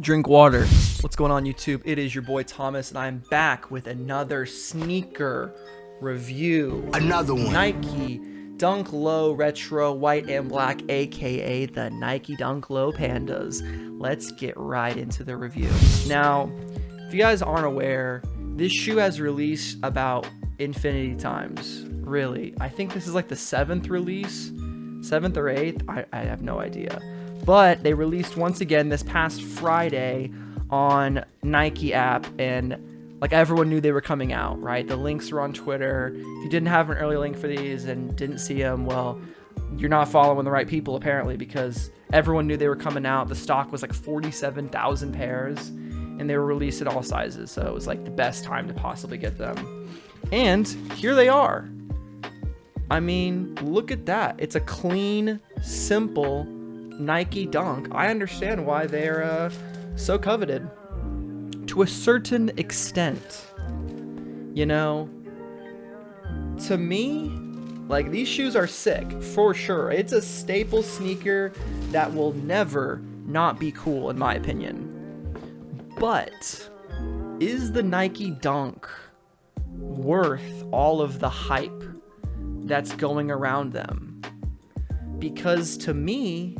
Drink water. What's going on, YouTube? It is your boy Thomas, and I'm back with another sneaker review. Another one. Nike Dunk Low Retro White and Black, aka the Nike Dunk Low Pandas. Let's get right into the review. Now, if you guys aren't aware, this shoe has released about infinity times. Really, I think this is like the 7th release, 7th or 8th. I have no idea. But they released once again this past Friday on Nike app, and like everyone knew they were coming out, right? The links were on Twitter. If you didn't have an early link for these and didn't see them, well, you're not following the right people apparently, because everyone knew they were coming out. The stock was like 47,000 pairs, and they were released at all sizes, so it was like the best time to possibly get them. And here they are. I mean, look at that. It's a clean, simple Nike Dunk. I understand why they're so coveted to a certain extent. You know, to me, like, these shoes are sick for sure. It's a staple sneaker that will never not be cool, in my opinion. But is the Nike Dunk worth all of the hype that's going around them? Because to me,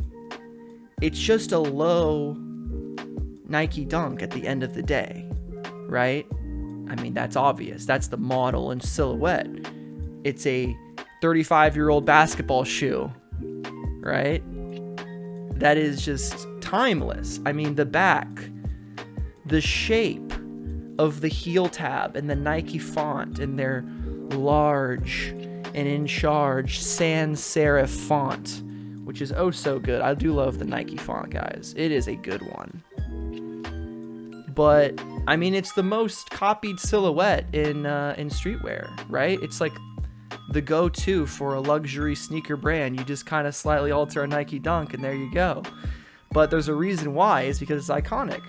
it's just a low Nike Dunk at the end of the day, right? I mean, that's obvious. That's the model and silhouette. It's a 35-year-old basketball shoe, right? That is just timeless. I mean, the back, the shape of the heel tab and the Nike font and their large and in charge sans serif font, which is oh so good. I do love the Nike font, guys. It is a good one. But I mean, it's the most copied silhouette in streetwear, right? It's like the go-to for a luxury sneaker brand. You just kind of slightly alter a Nike Dunk, and there you go. But there's a reason why. It's because it's iconic,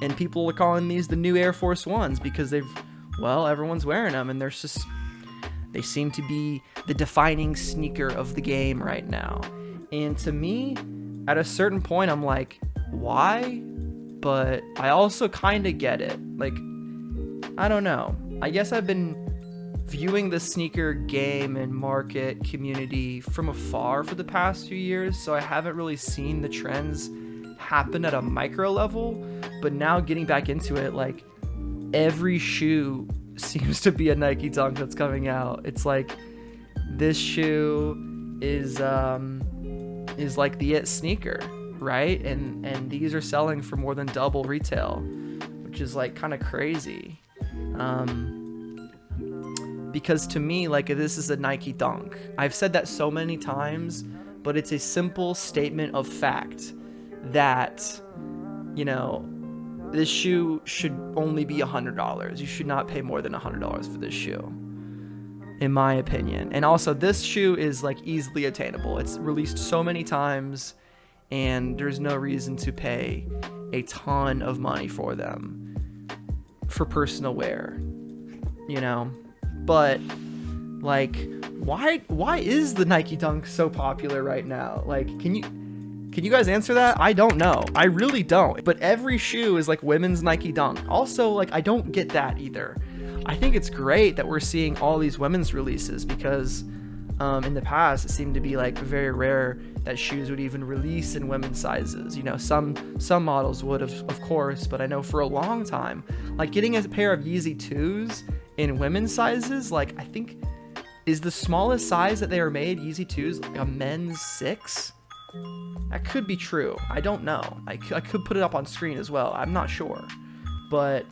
and people are calling these the new Air Force Ones because everyone's wearing them, and they seem to be the defining sneaker of the game right now. And to me, at a certain point, I'm like, why? But I also kind of get it. Like, I don't know. I guess I've been viewing the sneaker game and market community from afar for the past few years, so I haven't really seen the trends happen at a micro level. But now getting back into it, like, every shoe seems to be a Nike Dunk that's coming out. It's like this shoe is like the it sneaker, right? And these are selling for more than double retail, which is like kind of crazy. Because to me, like, this is a Nike Dunk. I've said that so many times, but it's a simple statement of fact that, you know, this shoe should only be $100. You should not pay more than $100 for this shoe, in my opinion. And also, this shoe is like easily attainable. It's released so many times, and there's no reason to pay a ton of money for them for personal wear, you know. But like, why is the Nike Dunk so popular right now? Like, can you guys answer that? I don't know. I really don't. But every shoe is like women's Nike Dunk. Also, like, I don't get that either. I think it's great that we're seeing all these women's releases, because in the past it seemed to be like very rare that shoes would even release in women's sizes. You know, some models would have, of course, but I know for a long time, like, getting a pair of Yeezy 2s in women's sizes, like, I think is the smallest size that they are made, Yeezy 2s, like a men's 6. That could be true. I don't know. I could put it up on screen as well. I'm not sure. But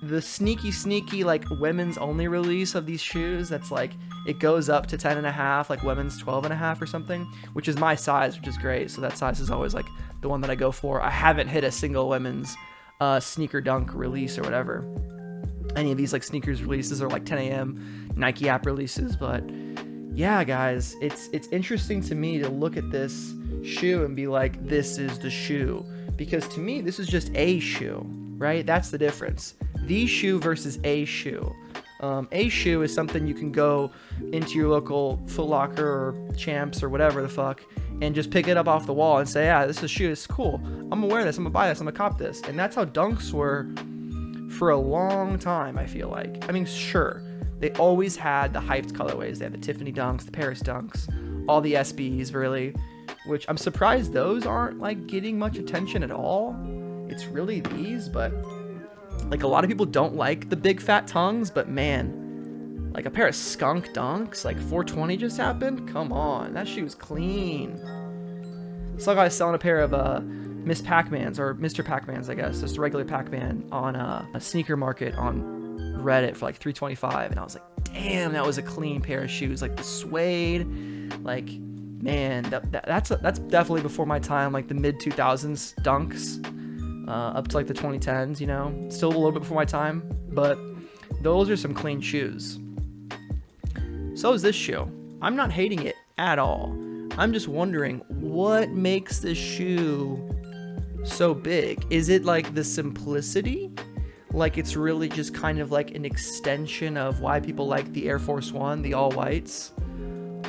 the sneaky, like, women's only release of these shoes, that's like, it goes up to 10.5, like women's 12.5 or something, which is my size, which is great. So that size is always like the one that I go for. I haven't hit a single women's sneaker Dunk release or whatever. Any of these like sneakers releases are like 10 a.m. Nike app releases. But yeah, guys, it's interesting to me to look at this shoe and be like, this is the shoe, because to me this is just a shoe, right? That's the difference. The shoe versus a shoe. A shoe is something you can go into your local Foot Locker or Champs or whatever the fuck and just pick it up off the wall and say, yeah, this is a shoe, it's cool. I'm gonna wear this, I'm gonna buy this, I'm gonna cop this. And that's how Dunks were for a long time, I feel like. I mean, sure, they always had the hyped colorways. They had the Tiffany Dunks, the Paris Dunks, all the SBs, really, which I'm surprised those aren't like getting much attention at all. It's really these, but like a lot of people don't like the big fat tongues, but man, like a pair of skunk Dunks, like 420 just happened. Come on, that shoe is clean. Saw a guy selling a pair of Miss Pac-Mans, or Mr. Pac-Mans, I guess, just a regular Pac-Man on a sneaker market on Reddit for like $3.25, and I was like, damn, that was a clean pair of shoes. Like the suede, like, man, that's definitely before my time, like the mid 2000s Dunks, up to like the 2010s, you know, still a little bit before my time, but those are some clean shoes. So is this shoe. I'm not hating it at all. I'm just wondering what makes this shoe so big. Is it like the simplicity? Like it's really just kind of like an extension of why people like the Air Force One, the all whites,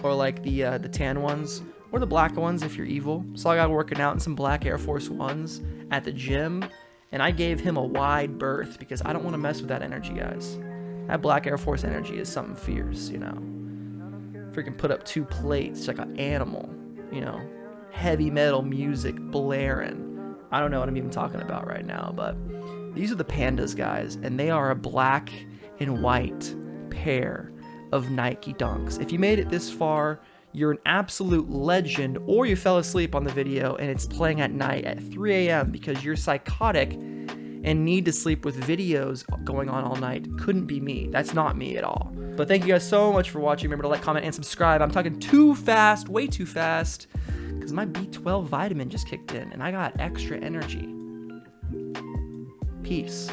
or like the tan ones, or the black ones if you're evil. So I got working out in some black Air Force Ones at the gym, and I gave him a wide berth because I don't want to mess with that energy, guys. That black Air Force energy is something fierce, you know. Freaking put up 2 plates like an animal, you know. Heavy metal music blaring. I don't know what I'm even talking about right now, but these are the Pandas, guys, and they are a black and white pair of Nike Dunks. If you made it this far, you're an absolute legend, or you fell asleep on the video and it's playing at night at 3 a.m. because you're psychotic and need to sleep with videos going on all night. Couldn't be me. That's not me at all. But thank you guys so much for watching. Remember to like, comment, and subscribe. I'm talking too fast, way too fast, because my B12 vitamin just kicked in and I got extra energy. Peace.